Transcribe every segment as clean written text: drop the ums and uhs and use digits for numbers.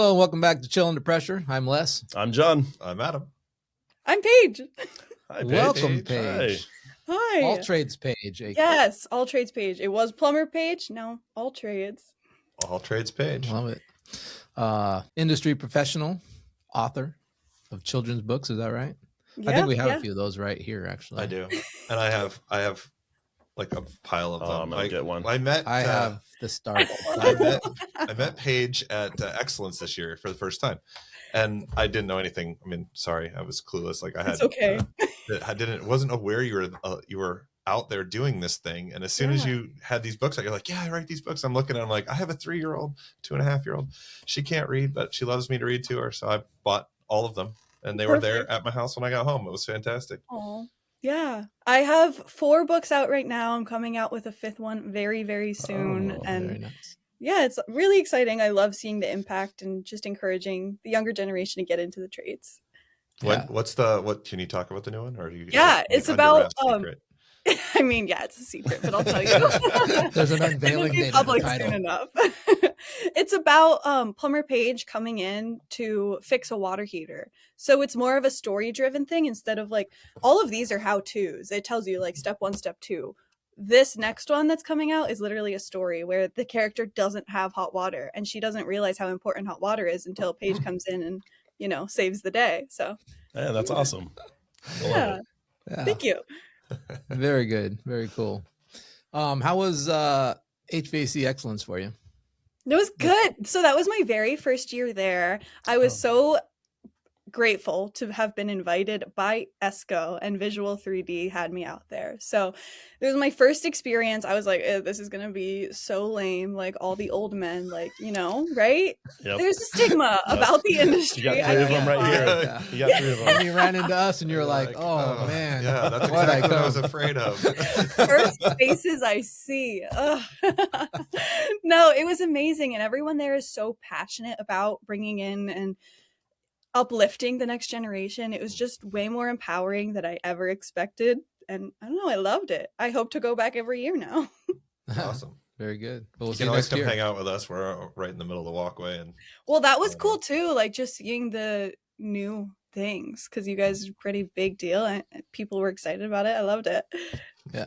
Hello and welcome back to Chill Under Pressure. I'm Les. I'm John. I'm Adam. I'm Paige. Hi, Paige. Welcome, Paige. Hi. All Trades Paige. Yes, All Trades Paige. It was Plumber Paige. No, All Trades. All Trades Paige. Love it. Industry professional, author of children's books. Is that right? Yeah, I think we have a few of those right here, actually. I do, and I have like a pile of them. I get one. I have the start. I met Paige at Excellence this year for the first time, and I didn't know anything. I mean, sorry, I was clueless. Like I had, it's okay. Wasn't aware you were out there doing this thing. And as soon as you had these books, you're like, yeah, I write these books. I'm looking at them like, I have a 3-year-old, 2.5-year-old. She can't read, but she loves me to read to her. So I bought all of them, and they were there at my house when I got home. It was fantastic. Oh, yeah. I have 4 books out right now. I'm coming out with a 5th one very, very soon. And very nice. Yeah, it's really exciting. I love seeing the impact and just encouraging the younger generation to get into the trades. What can you talk about the new one? Or you? Yeah, it's about I mean, yeah, it's a secret, but I'll tell you. There's an unveiling date on the title. Soon enough. It's about Plumber Paige coming in to fix a water heater. So it's more of a story-driven thing instead of like, all of these are how-tos. It tells you like step 1, step 2. This next one that's coming out is literally a story where the character doesn't have hot water, and she doesn't realize how important hot water is until Paige comes in and, saves the day. So yeah, that's awesome. Yeah. Thank you. Very good. Very cool. How was HVAC Excellence for you? It was good. So that was my very first year there. I was so grateful to have been invited by ESCO, and Visual 3D had me out there. So it was my first experience. I was like, this is going to be so lame. Like all the old men, like, right? Yep. There's a stigma about the industry. You got 3 of them right here. Yeah. You got 3 of them. And you ran into us and you're like, oh man. Yeah, that's exactly what I was afraid of. First faces I see. No, it was amazing. And everyone there is so passionate about bringing in and uplifting the next generation. It was just way more empowering than I ever expected. And I don't know, I loved it. I hope to go back every year now. Awesome. Very good. Well, you can always come hang out with us. We're right in the middle of the walkway. And well, that was cool too. Like just seeing the new things, because you guys are a pretty big deal and people were excited about it. I loved it. Yeah.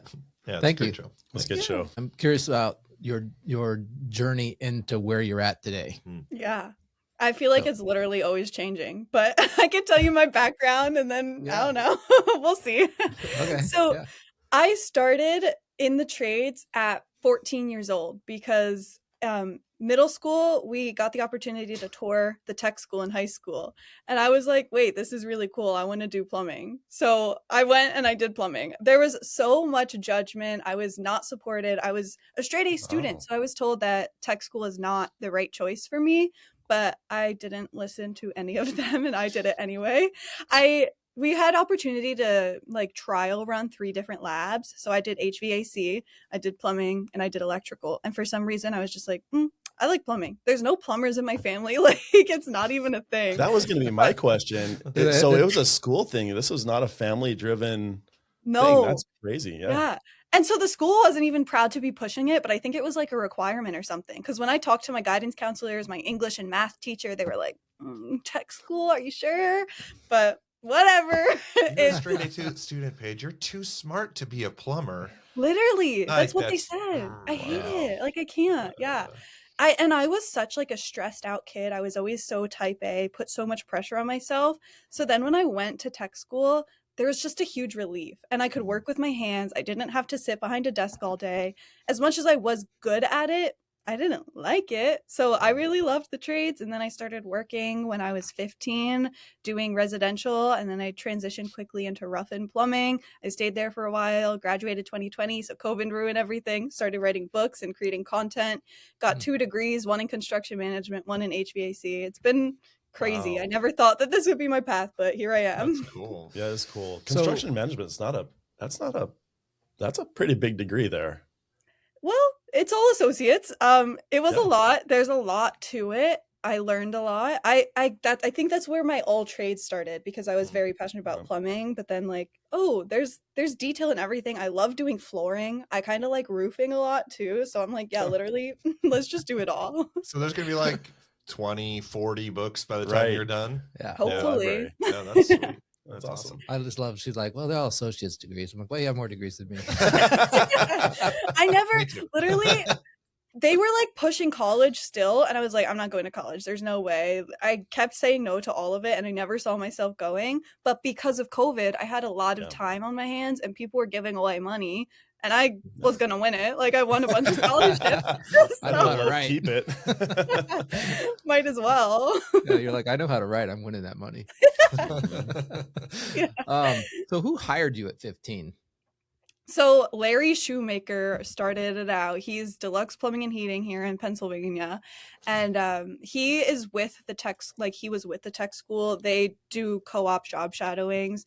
Thank you. It's a good show. I'm curious about your journey into where you're at today. Yeah. I feel like it's literally always changing, but I can tell you my background and then I don't know. We'll see. Okay. So I started in the trades at 14 years old because middle school, we got the opportunity to tour the tech school in high school. And I was like, wait, this is really cool. I want to do plumbing. So I went and I did plumbing. There was so much judgment. I was not supported. I was a straight A student. So I was told that tech school is not the right choice for me. But I didn't listen to any of them and I did it anyway. We had opportunity to like trial run 3 different labs. So I did HVAC, I did plumbing, and I did electrical. And for some reason I was just like, I like plumbing. There's no plumbers in my family. Like it's not even a thing. That was going to be my question. So it was a school thing. This was not a family driven thing. That's crazy. Yeah. And so the school wasn't even proud to be pushing it, but I think it was like a requirement or something. Because when I talked to my guidance counselors, my English and math teacher, they were like, tech school, are you sure? But whatever. You're a straight A student, Paige. You're too smart to be a plumber. Literally. That's what they said. I hate it. Like I can't. Yeah. I was such like a stressed out kid. I was always so type A, put so much pressure on myself. So then when I went to tech school, there was just a huge relief and I could work with my hands. I didn't have to sit behind a desk all day. As much as I was good at it, I didn't like it. So I really loved the trades. And then I started working when I was 15 doing residential. And then I transitioned quickly into rough-in plumbing. I stayed there for a while, graduated 2020. So COVID ruined everything, started writing books and creating content, got 2 degrees, 1 in construction management, 1 in HVAC. It's been crazy. Wow. I never thought that this would be my path, but here I am. That's cool. Yeah, it's cool. Construction management is that's a pretty big degree there. Well, it's all associates. It was a lot. There's a lot to it. I learned a lot. I think that's where my all trades started because I was very passionate about plumbing, but then like, there's detail in everything. I love doing flooring. I kind of like roofing a lot too. So I'm like, literally, let's just do it all. So there's going to be like 20, 40 books by the time you're done. Yeah. Hopefully. Yeah, that's sweet. That's awesome. I just love, she's like, well, they're all associate's degrees. I'm like, well, you have more degrees than me. I never, literally, they were like pushing college still. And I was like, I'm not going to college. There's no way. I kept saying no to all of it. And I never saw myself going. But because of COVID, I had a lot of time on my hands and people were giving away money. And I was going to win it. Like I won a bunch of scholarships. I know how to write. Keep it. Might as well. Yeah, you're like, I know how to write. I'm winning that money. So who hired you at 15? So Larry Shoemaker started it out. He's Deluxe Plumbing and Heating here in Pennsylvania. And he is with the tech, like he was with the tech school. They do co-op job shadowings.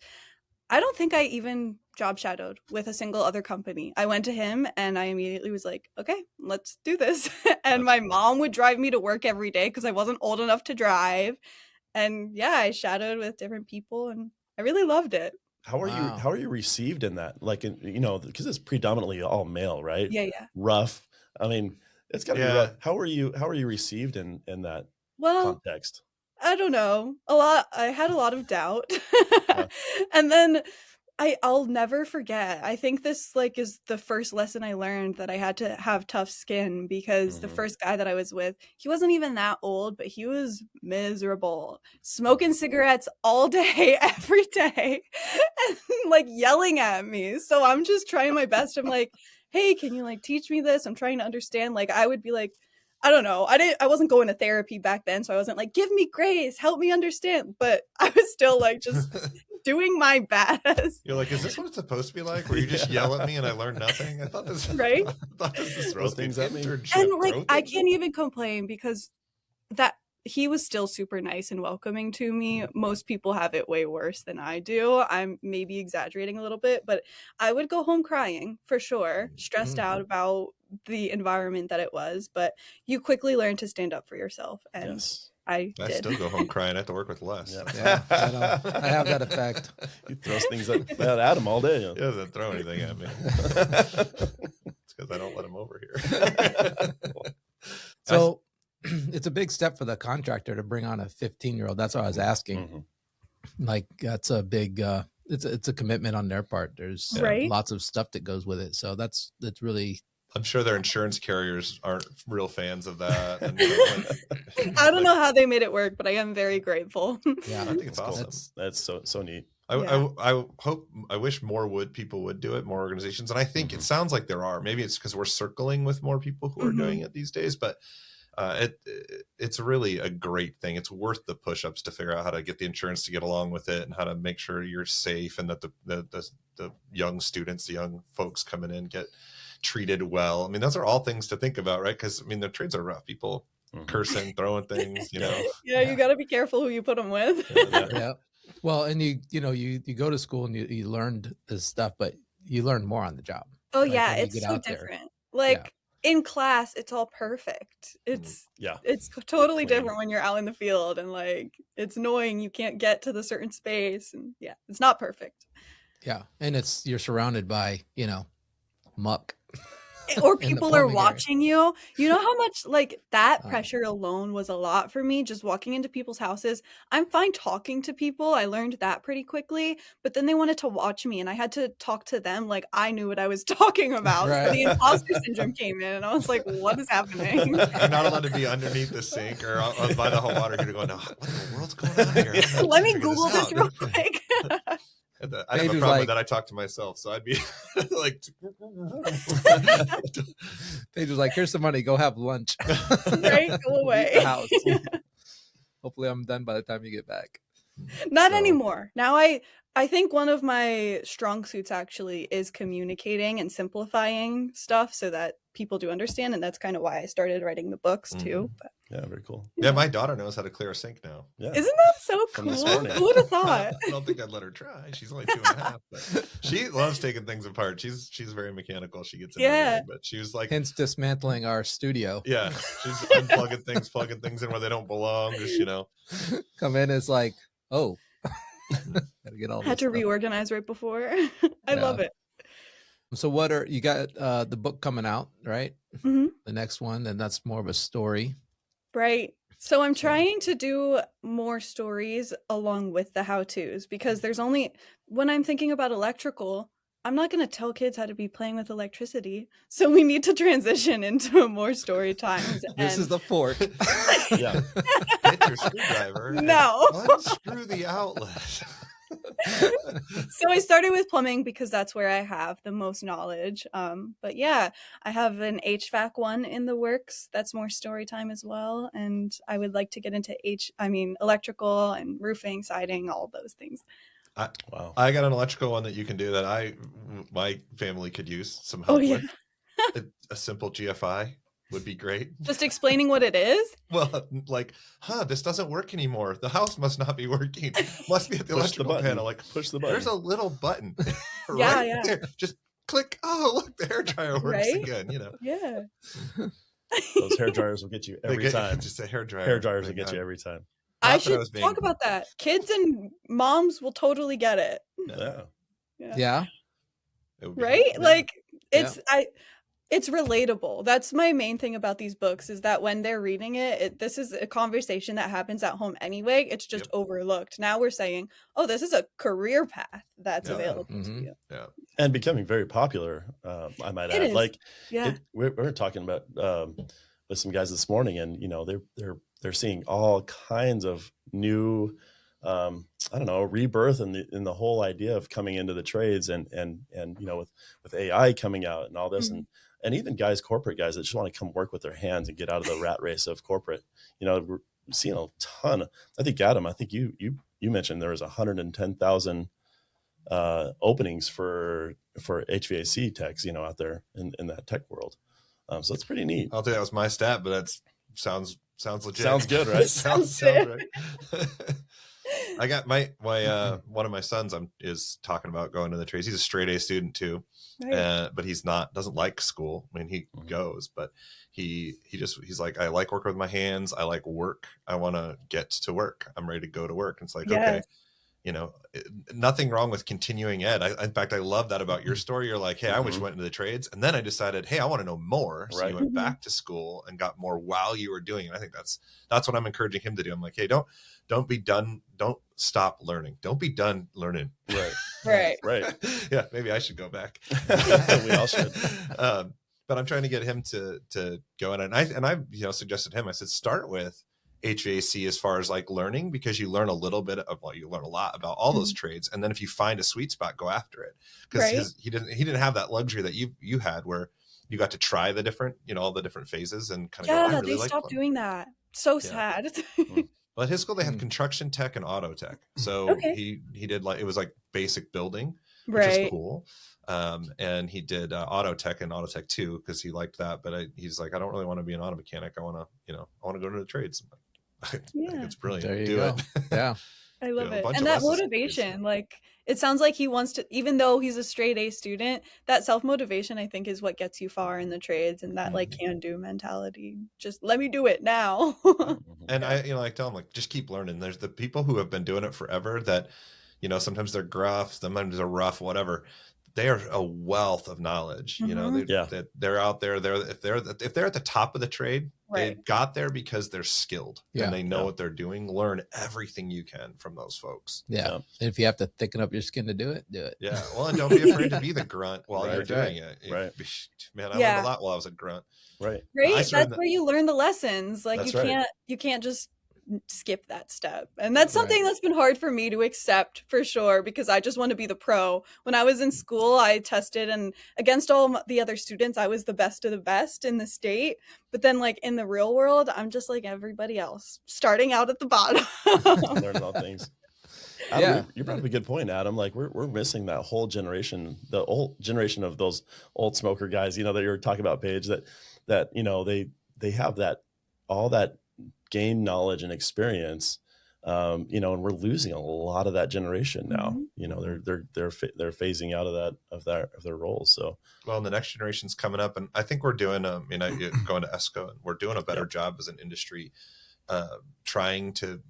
I don't think I even job shadowed with a single other company. I went to him and I immediately was like, okay, let's do this. And my mom would drive me to work every day because I wasn't old enough to drive. And yeah, I shadowed with different people and I really loved it. How are you received in that? Like, because it's predominantly all male, right? Yeah. Rough. I mean, it's gotta be rough. How are you received in that context? I don't know. I had a lot of doubt. And then I'll never forget. I think this like is the first lesson I learned that I had to have tough skin because the first guy that I was with, he wasn't even that old, but he was miserable, smoking cigarettes all day, every day, and like yelling at me. So I'm just trying my best. I'm like, hey, can you like teach me this? I'm trying to understand. Like I would be like, I don't know. I wasn't going to therapy back then. So I wasn't like, give me grace, help me understand. But I was still like, just doing my best. You're like, is this what it's supposed to be like? Where you just yell at me and I learn nothing? I thought this right. I thought this was throw things at me. And like, I can't even complain because that he was still super nice and welcoming to me. Most people have it way worse than I do. I'm maybe exaggerating a little bit, but I would go home crying for sure, stressed out about the environment that it was. But you quickly learn to stand up for yourself. And I did. still go home crying. I have to work with Les. Yeah, I have that effect. He throws things at him all day. He doesn't throw anything at me. It's because I don't let him over here. So it's a big step for the contractor to bring on a 15-year-old. That's what I was asking. Like that's a big, it's a commitment on their part. There's lots of stuff that goes with it. So that's really. I'm sure their insurance carriers aren't real fans of that. And, I don't know how they made it work, but I am very grateful. Yeah, I think it's awesome. That's so neat. I wish more people would do it, more organizations. And I think it sounds like there are. Maybe it's because we're circling with more people who are doing it these days, but it's really a great thing. It's worth the push-ups to figure out how to get the insurance to get along with it and how to make sure you're safe and that the young students, the young folks coming in get treated well. I mean, those are all things to think about, right? Because I mean, the trades are rough. People cursing, throwing things, Yeah, you got to be careful who you put them with. Yeah. Well, and you go to school and you learned this stuff, but you learn more on the job. Oh yeah, it's so different. Like in class, it's all perfect. It's totally different when you're out in the field and like it's annoying you can't get to the certain space and it's not perfect. Yeah, and you're surrounded by muck. Or people are watching you. You know how much like that pressure alone was a lot for me, just walking into people's houses. I'm fine talking to people. I learned that pretty quickly, but then they wanted to watch me and I had to talk to them like I knew what I was talking about. So the imposter syndrome came in and I was like, what is happening? You're not allowed to be underneath the sink or by the hot water. You're going, what the world's going on here? Let me Google this real quick. I have a problem with that. I talk to myself, so I'd be like, Paige was like, "Here's some money. Go have lunch. Right, go away. House. Hopefully, I'm done by the time you get back." Not anymore. Now I think one of my strong suits actually is communicating and simplifying stuff so that people do understand, and that's kind of why I started writing the books too. But, yeah, very cool. Yeah, my daughter knows how to clear a sink now. Yeah. Isn't that so cool? Who would have thought? I don't think I'd let her try. She's only 2.5, but she loves taking things apart. She's very mechanical. She gets into it, but she was like, hence dismantling our studio. Yeah, she's unplugging things, plugging things in where they don't belong. Just come in. It's like, oh. Gotta get all had to reorganize right before. I love it. So you got the book coming out, right? The next one, and that's more of a story. Right. So I'm trying to do more stories along with the how-tos, because when I'm thinking about electrical, I'm not going to tell kids how to be playing with electricity. So we need to transition into more story times. This is the fork. Yeah. Get your screwdriver. No. Unscrew the outlet. So I started with plumbing because that's where I have the most knowledge. But yeah, I have an HVAC one in the works. That's more story time as well. And I would like to get into electrical and roofing, siding, all those things. I got an electrical one that you can do that my family could use some help with. A simple GFI would be great. Just explaining what it is? Well, like, this doesn't work anymore. The house must not be working. Must be at the electrical panel. Like, push the button. There's a little button right there. Just click. Oh, look, the hair dryer works again, Yeah. Those hair dryers will get you every time. Just a hair dryer. Hair dryers will get you every time. I should talk about that. Kids and moms will totally get it. Yeah. Right? Yeah. Like it's relatable. That's my main thing about these books, is that when they're reading it, this is a conversation that happens at home anyway. It's just overlooked. Now we're saying, oh, this is a career path that's available to you. Yeah. And becoming very popular, I might add. Like, we were talking about with some guys this morning, and they're seeing all kinds of new rebirth in the whole idea of coming into the trades, and with AI coming out and all this, and even corporate guys that just want to come work with their hands and get out of the rat race of corporate. We're seeing a ton. I think Adam, you mentioned there was 110,000 openings for HVAC techs, out there in that tech world. So it's pretty neat. I'll tell you that was my stat, but that sounds legit. Sounds good, right? sounds right. I got my one of my sons is talking about going to the trades. He's a straight A student too, but doesn't like school. I mean, he goes, but he's like, I like working with my hands. I like work. I want to get to work. I'm ready to go to work. And it's like, okay, nothing wrong with continuing ed. In fact, I love that about your story. You're like, hey, I wish I went into the trades, and then I decided, hey, I want to know more. So you went back to school and got more while you were doing it. I think that's what I'm encouraging him to do. I'm like, hey, don't be done. Don't stop learning. Don't be done learning. Right. Yeah, maybe I should go back. We all should. But I'm trying to get him to go in, and I suggested him. I said, start with HVAC as far as like learning, because you learn a little bit of, you learn a lot about all those trades, and then if you find a sweet spot, go after it. Because he didn't have that luxury that you had, where you got to try the different, all the different phases and kind of go, they stopped doing that. So sad. Well, at his school they have construction tech and auto tech, so he did it was like basic building, which is cool. And he did auto tech and auto tech 2 because he liked that, but he's like, I don't really want to be an auto mechanic. I want to go to the trades. I think it's brilliant. There you go. Yeah. I love it. And that motivation, like, it sounds like he wants to, even though he's a straight A student, that self-motivation, I think, is what gets you far in the trades, and that like can-do mentality. Just let me do it now. And I tell him, like, just keep learning. There's the people who have been doing it forever that, sometimes they're gruff, sometimes they're rough, whatever. They are a wealth of knowledge. They're out there. If they're at the top of the trade, they got there because they're skilled and they know what they're doing. Learn everything you can from those folks. Yeah. And if you have to thicken up your skin to do it, do it. Yeah. Well, and don't be afraid to be the grunt while you're doing it. Right. Man, I learned a lot while I was a grunt. Right. That's where you learn the lessons. Like, you can't just skip that step, and that's something that's been hard for me to accept, for sure, because I just want to be the pro. When I was in school, I tested, and against all the other students, I was the best of the best in the state, but then like in the real world, I'm just like everybody else, starting out at the bottom. Learning all things. Adam, you brought up a good point, Adam. Like, we're missing that whole generation, the old generation of those old smoker guys, that you were talking about, Paige, that they have that, all that gain knowledge and experience, and we're losing a lot of that generation now. They're phasing out of their roles. So, well, the next generation's coming up, and I think we're doing going to ESCO, and we're doing a better job as an industry, trying to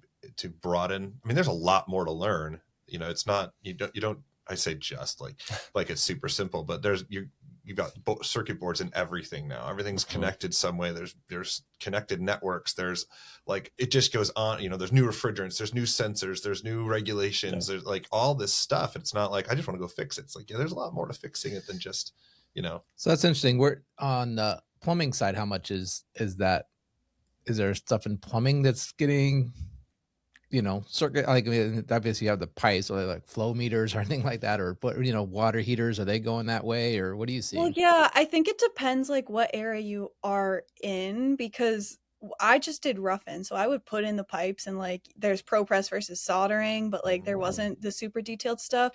broaden. I mean, there's a lot more to learn. It's not, you don't I say just like it's super simple, but you you've got circuit boards in everything now. Everything's connected some way. There's connected networks. There's like, it just goes on, there's new refrigerants, there's new sensors, there's new regulations, there's like all this stuff. It's not like, I just want to go fix it. It's like, yeah, there's a lot more to fixing it than just, So that's interesting. We're on the plumbing side. How much is that? Is there stuff in plumbing that's getting, circuit, like, obviously you have the pipes, or like flow meters or anything like that, or water heaters, are they going that way, or what do you see? Well, yeah, I think it depends like what area you are in, because I just did rough-in, so I would put in the pipes, and like there's pro press versus soldering, but like there wasn't the super detailed stuff.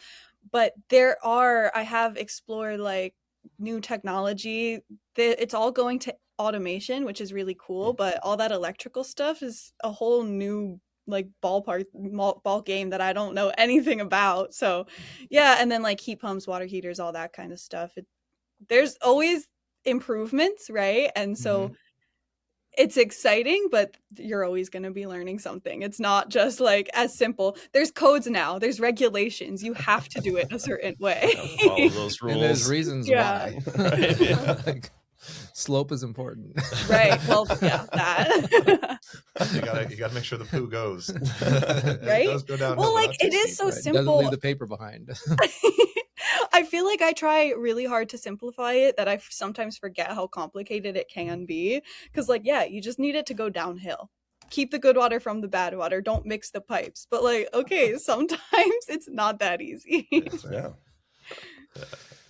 But I have explored like new technology. It's all going to automation, which is really cool, but all that electrical stuff is a whole new like ball game that I don't know anything about. So yeah, and then like heat pumps, water heaters, all that kind of stuff. There's always improvements, right? And so it's exciting, but you're always going to be learning something. It's not just like as simple. There's codes now, there's regulations. You have to do it a certain way. Follow those rules. And there's reasons why. Right, yeah. Like, slope is important. Right. Well, yeah, that. you gotta make sure the poo goes. Right? It does go down. Well, like it is so simple. Doesn't leave the paper behind. I feel like I try really hard to simplify it, that I sometimes forget how complicated it can be. Because like, yeah, you just need it to go downhill. Keep the good water from the bad water. Don't mix the pipes. But like, okay, sometimes it's not that easy. Yeah.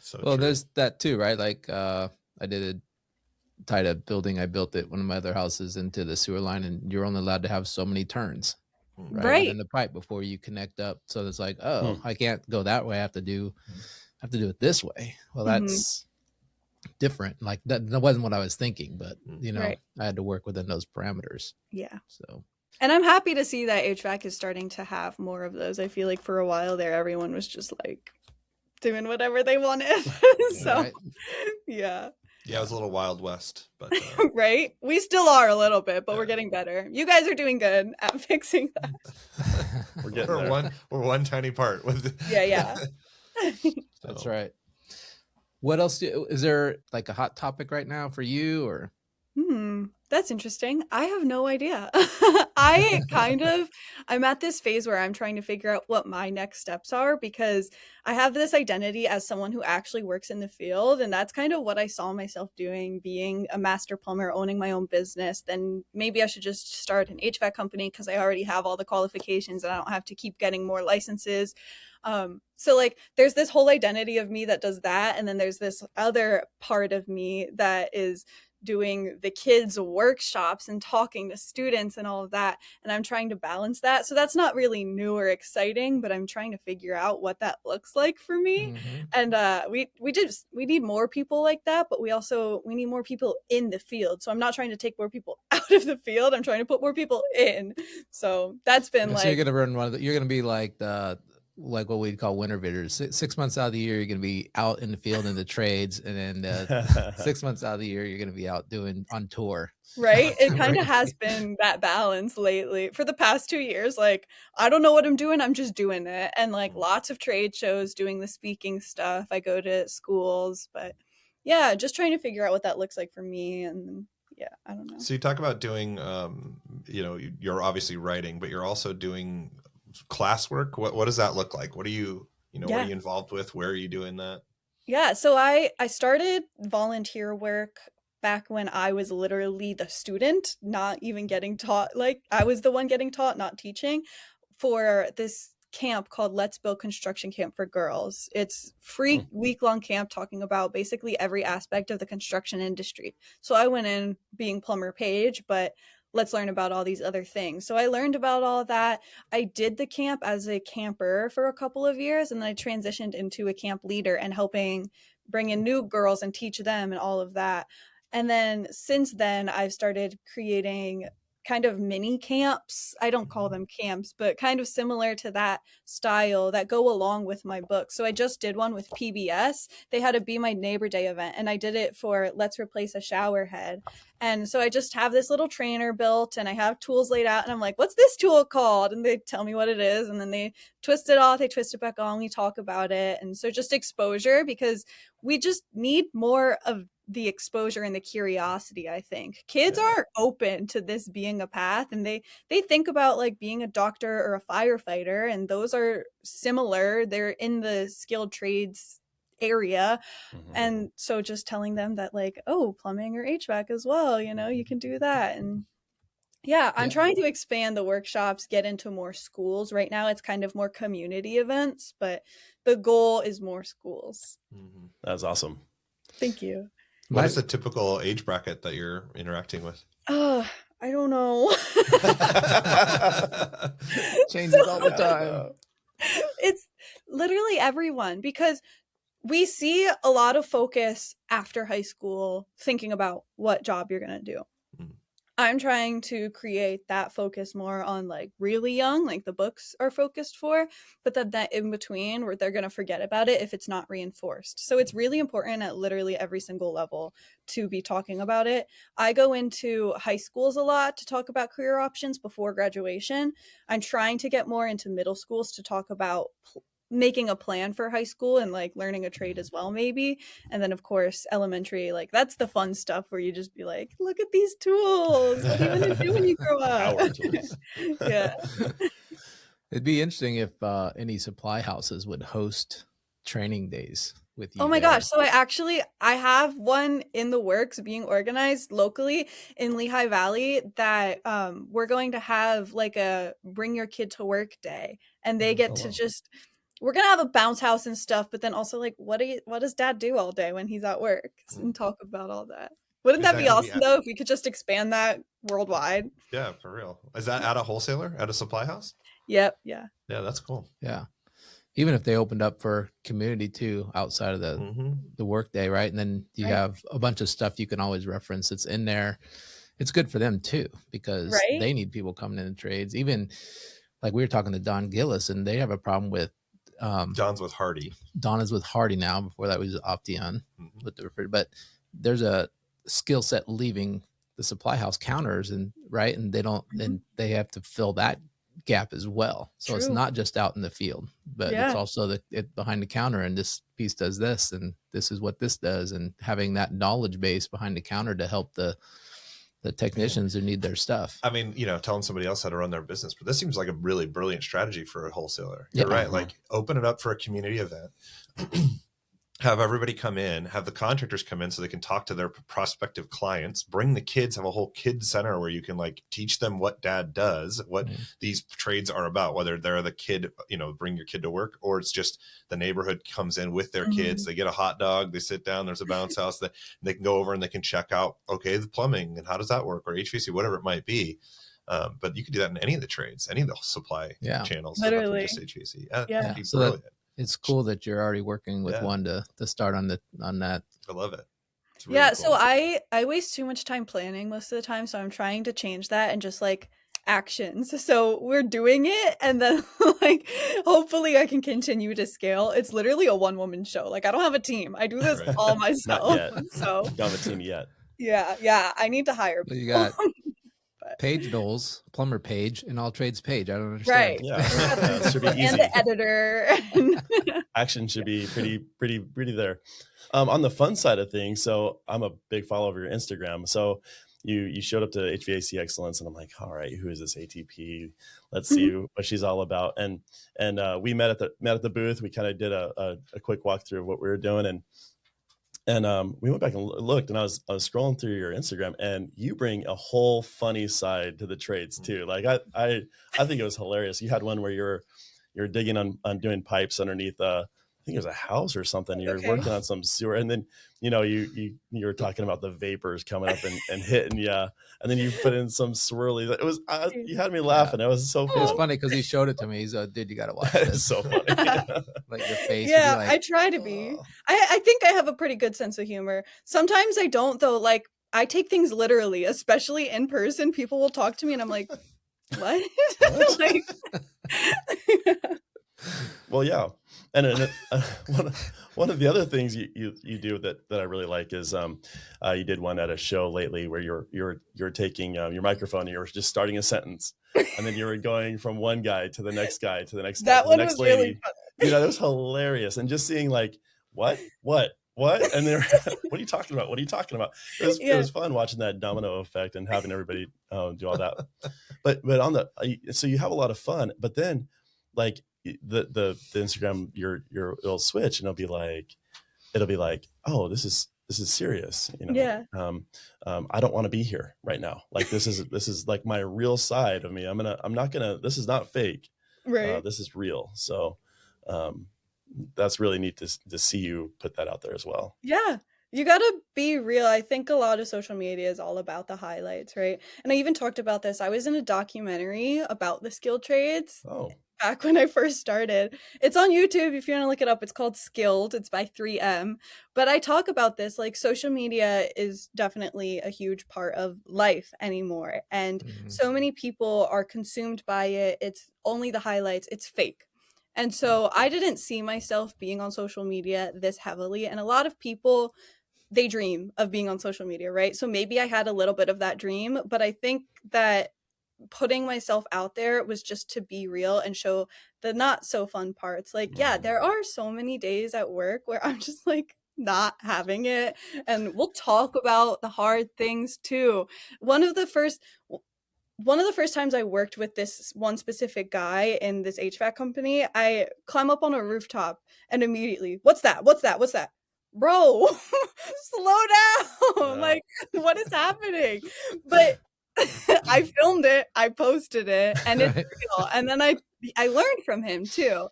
So well, true. there's that too, right? Like I did tied a building. I built it, one of my other houses, into the sewer line, and you're only allowed to have so many turns, right? In the pipe before you connect up. So it's like, I can't go that way. I have to do it this way. Well, that's different. Like that wasn't what I was thinking, but I had to work within those parameters. Yeah. So, and I'm happy to see that HVAC is starting to have more of those. I feel like for a while there, everyone was just like doing whatever they wanted. So, yeah. Yeah, it was a little Wild West, but right? We still are a little bit, but we're getting better. You guys are doing good at fixing that. we're one tiny part. Yeah. That's right. What else is there, like a hot topic right now for you, or? That's interesting. I have no idea. I'm at this phase where I'm trying to figure out what my next steps are, because I have this identity as someone who actually works in the field. And that's kind of what I saw myself doing, being a master plumber, owning my own business. Then maybe I should just start an HVAC company, because I already have all the qualifications and I don't have to keep getting more licenses. So like there's this whole identity of me that does that. And then there's this other part of me that is doing the kids workshops and talking to students and all of that. And I'm trying to balance that. So that's not really new or exciting, but I'm trying to figure out what that looks like for me. And we need more people like that, but we need more people in the field. So I'm not trying to take more people out of the field. I'm trying to put more people in. So that's been so you're going to run you're going to be like like what we'd call winter visitors. 6 months out of the year, you're going to be out in the field in the trades. And then 6 months out of the year, you're going to be out on tour. Right. It kind of has been that balance lately for the past 2 years. Like, I don't know what I'm doing. I'm just doing it. And like lots of trade shows, doing the speaking stuff. I go to schools, but yeah, just trying to figure out what that looks like for me. And yeah, I don't know. So you talk about doing, you're obviously writing, but you're also doing classwork. What does that look like? What are you what are you involved with? Where are you doing that? Yeah, so I started volunteer work back when I was literally the student, not even getting taught. Like I was the one getting taught, not teaching, for this camp called Let's Build Construction Camp for Girls. It's free week-long camp talking about basically every aspect of the construction industry. So I went in being plumber Paige, but let's learn about all these other things. So I learned about all of that. I did the camp as a camper for a couple of years, and then I transitioned into a camp leader and helping bring in new girls and teach them and all of that. And then since then, I've started creating kind of mini camps. I don't call them camps, but kind of similar to that style that go along with my book. So I just did one with PBS. They had a Be My Neighbor Day event, and I did it for Let's Replace a Shower Head. And so I just have this little trainer built, and I have tools laid out, and I'm like, what's this tool called? And they tell me what it is, and then they twist it off, they twist it back on, we talk about it. And so just exposure, because we just need more of the exposure and the curiosity. I think kids are open to this being a path, and they think about like being a doctor or a firefighter, and those are similar. They're in the skilled trades area. And so just telling them that like, oh, plumbing or HVAC as well, you know, you can do that. And I'm trying to expand the workshops, get into more schools. Right now it's kind of more community events, but the goal is more schools. That's awesome. Thank you. What is the typical age bracket that you're interacting with? I don't know. Changes all the time. It's literally everyone, because we see a lot of focus after high school thinking about what job you're going to do. I'm trying to create that focus more on like really young, like the books are focused for, but then that in between where they're going to forget about it if it's not reinforced. So it's really important at literally every single level to be talking about it. I go into high schools a lot to talk about career options before graduation. I'm trying to get more into middle schools to talk about making a plan for high school and like learning a trade as well, maybe. And then of course elementary, like that's the fun stuff where you just be like, look at these tools, what are you gonna do when you grow up? Yeah. It'd be interesting if any supply houses would host training days with you. Oh my gosh, so I have one in the works being organized locally in Lehigh Valley that we're going to have like a bring your kid to work day, and they get to just, we're going to have a bounce house and stuff, but then also like, what does dad do all day when he's at work, and talk about all that. Wouldn't that be awesome though, if we could just expand that worldwide? Yeah, for real. Is that at a wholesaler, at a supply house? Yep. Yeah. Yeah, that's cool. Yeah. Even if they opened up for community too, outside of the work day, right? And then you have a bunch of stuff you can always reference. It's in there. It's good for them too, because they need people coming in the trades. Even like we were talking to Don Gillis, and they have a problem with Don's with Hardy. Don is with Hardy now. Before that was Opteon with the refrigerator. But there's a skill set leaving the supply house counters, and they don't, and they have to fill that gap as well. So it's not just out in the field, but it's also behind the counter, and this piece does this, and this is what this does, and having that knowledge base behind the counter to help the technicians who need their stuff. I mean, telling somebody else how to run their business, but this seems like a really brilliant strategy for a wholesaler. You're right. Like open it up for a community event, have everybody come in, have the contractors come in so they can talk to their prospective clients, bring the kids, have a whole kid center where you can like teach them what dad does, what these trades are about, whether they're the kid, bring your kid to work, or it's just the neighborhood comes in with their kids, they get a hot dog, they sit down, there's a bounce house that they can go over and they can check out, okay, the plumbing and how does that work, or HVAC, whatever it might be. But you could do that in any of the trades, any of the supply channels. Literally. Just HVAC. So it's cool that you're already working with one to start on that. I love it. Really cool. So I waste too much time planning most of the time. So I'm trying to change that and just like actions. So we're doing it, and then like hopefully I can continue to scale. It's literally a one-woman show. Like I don't have a team. I do this all myself. Not yet. So don't have a team yet. Yeah. I need to hire people. You got Paige Knowles, Plumber Paige, and all Trades Paige. I don't understand. Right. Yeah. It should be easy. And the editor. Action should be pretty there. On the fun side of things, so I'm a big follower of your Instagram. So you showed up to HVAC Excellence, and I'm like, all right, who is this ATP? Let's see what she's all about. And we met at the booth. We kind of did a quick walkthrough of what we were doing, and we went back and looked, and I was scrolling through your Instagram, and you bring a whole funny side to the trades too. Like I think it was hilarious. You had one where you're digging on doing pipes underneath I think it was a house or something. You were working on some sewer, and then you were talking about the vapors coming up and hitting you, and then you put in some swirly. It was you had me laughing. It was so funny. It was funny because he showed it to me. He's like, dude, you got to watch this. It's so funny. Like your face. Yeah, I try to be. I think I have a pretty good sense of humor. Sometimes I don't though. Like I take things literally, especially in person. People will talk to me and I'm like, what? Like, well, yeah. And one of the other things you do that I really like is you did one at a show lately where you're taking your microphone and you're just starting a sentence and then you were going from one guy to the next guy to the next guy to the next lady. Really fun. You know, that was hilarious. And just seeing like what and they're what are you talking about? What are you talking about? It was fun watching that domino effect and having everybody do all that. But so you have a lot of fun, but then like the Instagram, it'll switch and it'll be like, oh, this is serious. You know, yeah. I don't want to be here right now. Like this is like my real side of me. This is not fake. Right. This is real. So, that's really neat to see you put that out there as well. Yeah. You got to be real. I think a lot of social media is all about the highlights, right? And I even talked about this. I was in a documentary about the skilled trades. Oh. Back when I first started. It's on YouTube if you want to look it up. It's called Skilled. It's by 3M. But I talk about this, like social media is definitely a huge part of life anymore. And so many people are consumed by it. It's only the highlights. It's fake. And so I didn't see myself being on social media this heavily. And a lot of people, they dream of being on social media, right? So maybe I had a little bit of that dream, but I think that putting myself out there was just to be real and show the not so fun parts. Like, yeah, there are so many days at work where I'm just like not having it. And we'll talk about the hard things too. One of the first times I worked with this one specific guy in this HVAC company, I climb up on a rooftop and immediately, what's that? Bro, slow down. Yeah. Like, what is happening? But I filmed it, I posted it, and it's real. And then I learned from him too.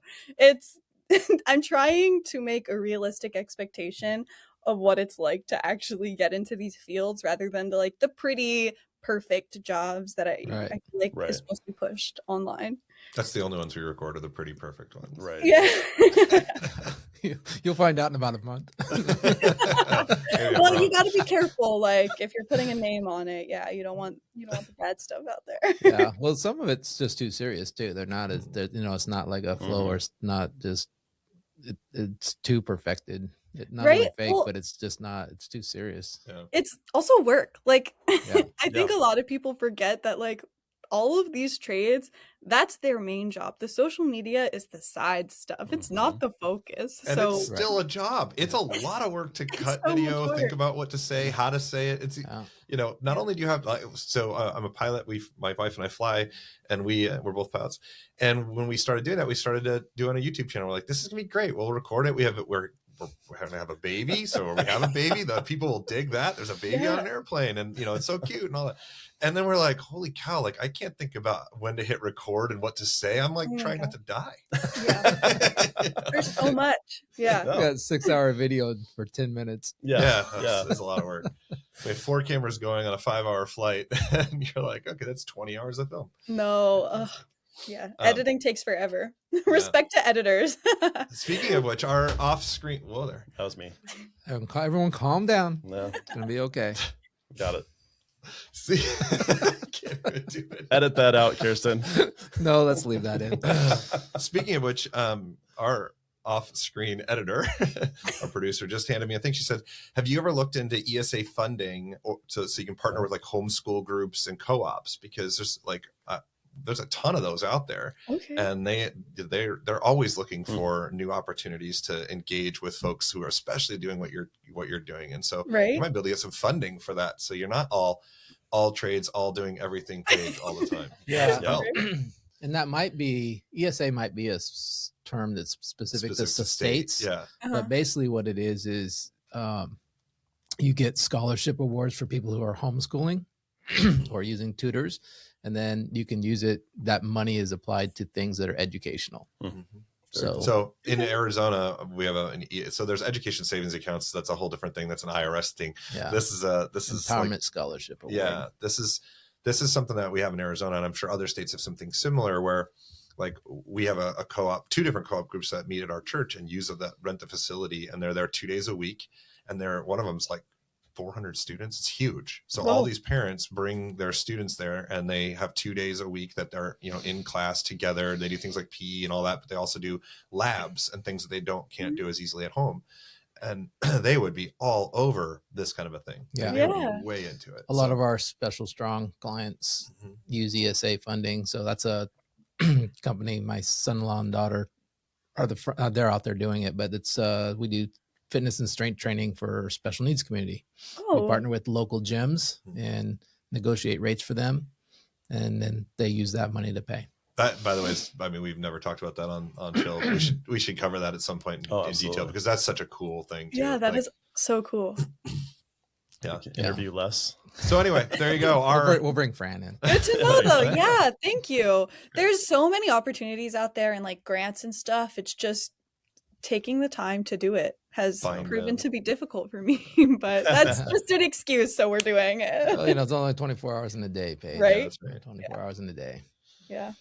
I'm trying to make a realistic expectation of what it's like to actually get into these fields rather than the pretty perfect jobs that I feel like is supposed to be pushed online. That's the only ones we record are the pretty perfect ones. Right. Yeah. You'll find out in about a month. Well, you got to be careful. Like if you're putting a name on it, you don't want the bad stuff out there. Yeah. Well, some of it's just too serious too. They're not as it's not like a flow or it's not just it's too perfected. Not really fake, but it's just not. It's too serious. Yeah. It's also work. Like I think a lot of people forget that like all of these trades, that's their main job. The social media is the side stuff. It's not the focus. And it's still a job. It's a lot of work to cut video, think about what to say, how to say it. It's not only do you have I'm a pilot. My wife and I fly, and we're both pilots. And when we started doing that, we started doing a YouTube channel. We're like, this is gonna be great. We'll record it. We're having to have a baby, so when we have a baby, the people will dig that. There's a baby on an airplane, and it's so cute and all that. And then we're like, holy cow, like I can't think about when to hit record and what to say. I'm like trying not to die. Yeah. There's so much. Yeah. We got 6-hour video for 10 minutes. Yeah. That's a lot of work. We have 4 cameras going on a 5-hour flight, and you're like, okay, that's 20 hours of film. No. Yeah, editing takes forever. Respect to editors. Speaking of which, our off-screen... Whoa there. That was me. Everyone calm down. No. It's going to be okay. Got it. See? Can't even do it. Edit that out, Kirsten. No, let's leave that in. Speaking of which, our off-screen editor, our producer, just handed me a thing. She said, have you ever looked into ESA funding so you can partner with like homeschool groups and co-ops? Because there's a ton of those out there, and they're always looking for new opportunities to engage with folks who are especially doing what you're doing, and so you might be able to get some funding for that, so you're not all trades, all doing everything paid all the time. And that might be ESA might be a term that's specific to states. But basically what it is you get scholarship awards for people who are homeschooling or using tutors. And then you can use it. That money is applied to things that are educational. So in Arizona, we have so there's education savings accounts. That's a whole different thing. That's an IRS thing. Yeah. This is empowerment scholarship award. Yeah. This is something that we have in Arizona, and I'm sure other states have something similar where like we have a co-op, 2 different co-op groups that meet at our church and rent the facility, and they're there 2 days a week. And one of them's like 400 students. It's huge. So all these parents bring their students there, and they have 2 days a week that they're, in class together. They do things like PE and all that, but they also do labs and things that they can't do as easily at home. And they would be all over this kind of a thing. Yeah. They would be way into it. A lot of our Special Strong clients use ESA funding. So that's a company, my son-in-law and daughter they're out there doing it, but it's, we do fitness and strength training for special needs community. We partner with local gyms and negotiate rates for them. And then they use that money to pay. That, by the way, we've never talked about that on Chill. We should cover that at some point in detail, because that's such a cool thing too. Yeah, that is so cool. Yeah, interview less. So anyway, there you go. We'll bring Fran in. Good to know, though. Yeah, thank you. There's so many opportunities out there and like grants and stuff. It's just taking the time to do it has proven to be difficult for me, but that's just an excuse. So we're doing it. Well, it's only 24 hours in a day, Paige. Right? Yeah, that's right. 24 hours in a day. Yeah.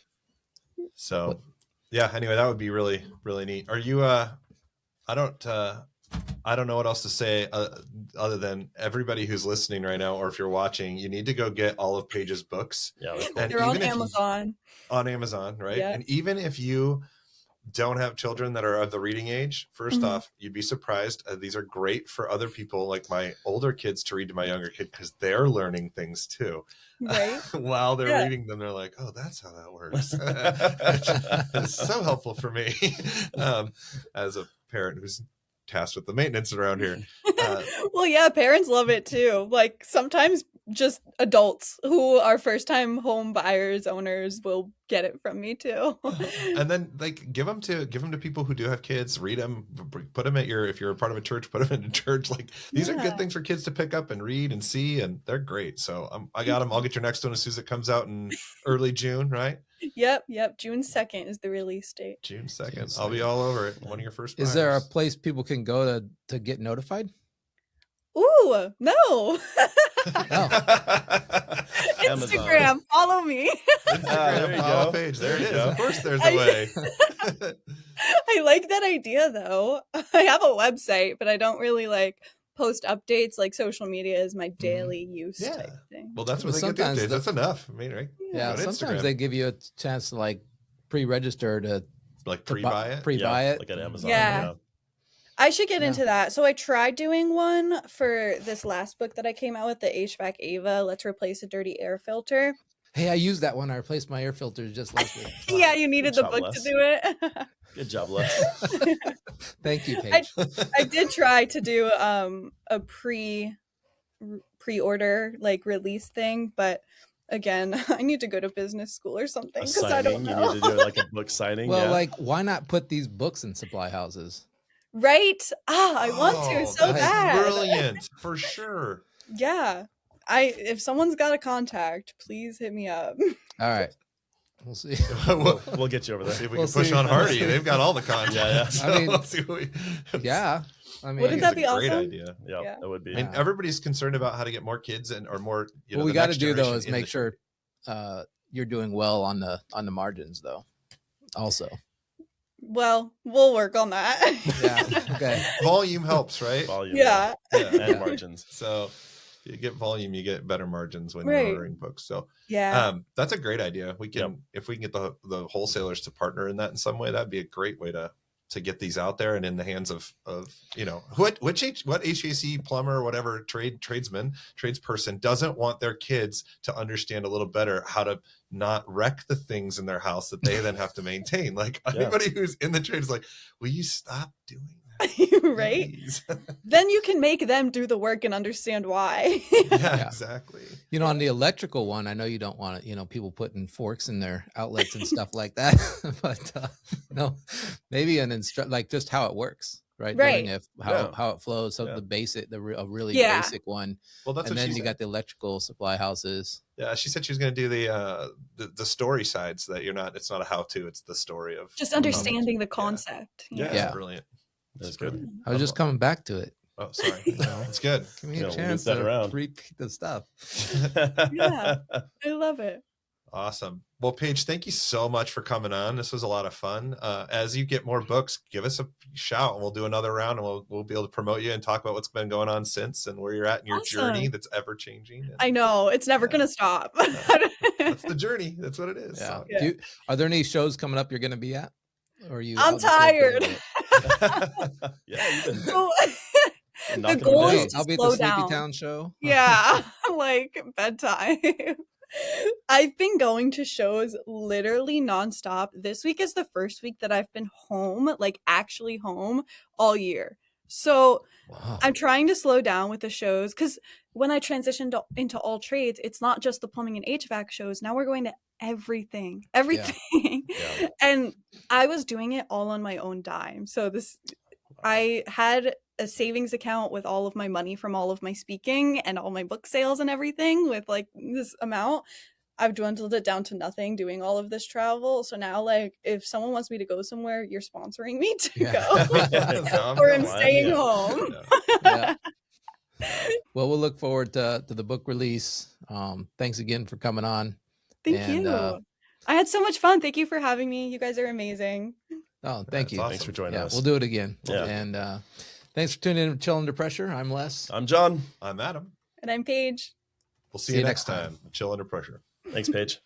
So, anyway, that would be really, really neat. Are you, I don't know what else to say other than everybody who's listening right now, or if you're watching, you need to go get all of Paige's books. Yeah, cool. And they're on Amazon. On Amazon, right? Yeah. And even if you don't have children that are of the reading age, first off, you'd be surprised. These are great for other people, like my older kids, to read to my younger kid, because they're learning things too. Right. While they're reading them, they're like, oh, that's how that works. It's so helpful for me as a parent who's tasked with the maintenance around here. Well, yeah, parents love it too. Like sometimes just adults who are first time home buyers, owners will get it from me too. And then like give them to people who do have kids, read them, put them if you're a part of a church, put them in a church. Like these are good things for kids to pick up and read and see, and they're great. So I got them. I'll get your next one as soon as it comes out in early June, right? Yep. June 2nd is the release date. June 2nd. I'll be all over it. One of your first buyers. Is there a place people can go to get notified? Ooh, no. Instagram, follow me. Instagram, follow Paige. There it is. Of course there's a way. I like that idea though. I have a website, but I don't really post updates. Like social media is my daily use type thing. Well, that's what they get these days. That's enough. I mean, right? Yeah, sometimes they give you a chance to pre-register to pre-buy it. Pre-buy it. Like at Amazon. Yeah. I should get into that. So I tried doing one for this last book that I came out with, the HVAC Ava, Let's Replace a Dirty Air Filter. Hey, I used that one. I replaced my air filters just last week. Yeah, you needed the book to do it. Good job, Les. Thank you, Paige. I did try to do a pre-order release thing, but again, I need to go to business school or something because I don't know. You need to do a book signing. Well, why not put these books in supply houses? Right? I want to so bad. Brilliant, for sure. Yeah. If someone's got a contact, please hit me up. All right. We'll see. we'll get you over there. See if we can push on Hardy. They've got all the contacts. Yeah. So I mean, let's see wouldn't that be awesome? Great idea. Yeah, that would be. I mean, everybody's concerned about how to get more kids or more. What we got to do though is make sure you're doing well on the margins though. Also. Well, we'll work on that. Yeah. Okay. Volume helps, right? Volume. Yeah. And margins. So you get volume, you get better margins when you're ordering books. So that's a great idea. We can, if we can get the wholesalers to partner in that in some way, that'd be a great way to get these out there and in the hands of what HVAC plumber or whatever tradesperson doesn't want their kids to understand a little better how to not wreck the things in their house that they then have to maintain. Anybody who's in the trade is like, will you stop doing that? Right? Then you can make them do the work and understand why. Yeah, exactly. On the electrical one, I know you don't want it, people putting forks in their outlets and stuff like that. But no, maybe just how it works, right? Right. How it flows. So the basic, a really basic one. Well, that's and what then she you said. got the electrical supply houses. Yeah, she said she was going to do the story sides that it's not a how-to, it's the story of just understanding the concept. Yeah. Brilliant. That's good. I was just coming back to it. Oh, sorry. It's good. Give me a chance to repeat the stuff. Yeah, I love it. Awesome. Well, Paige, thank you so much for coming on. This was a lot of fun. As you get more books, give us a shout and we'll do another round, and we'll be able to promote you and talk about what's been going on since and where you're at in your journey that's ever changing. And, I know it's never going to stop. That's the journey. That's what it is. Yeah. So. Yeah. Are there any shows coming up you're going to be at? Or are you? I'm tired. Yeah. The goal is to I'll be at slow the Sleepy down. Town show. Yeah, like bedtime. I've been going to shows literally nonstop. This week is the first week that I've been home, like actually home all year. So I'm trying to slow down with the shows, because when I transitioned into all trades, it's not just the plumbing and HVAC shows. Now we're going to everything. Yeah. And I was doing it all on my own dime. So I had a savings account with all of my money from all of my speaking and all my book sales and everything, with like this amount. I've dwindled it down to nothing doing all of this travel. So now, like, if someone wants me to go somewhere, you're sponsoring me to go, or I'm staying home. Yeah. Well, we'll look forward to the book release. Thanks again for coming on. Thank you. I had so much fun. Thank you for having me. You guys are amazing. Oh, thank you. Awesome. Thanks for joining us. We'll do it again. Yeah. And thanks for tuning in to Chill Under Pressure. I'm Les. I'm John. I'm Adam. And I'm Paige. We'll see you next time. Chill Under Pressure. Thanks, Paige.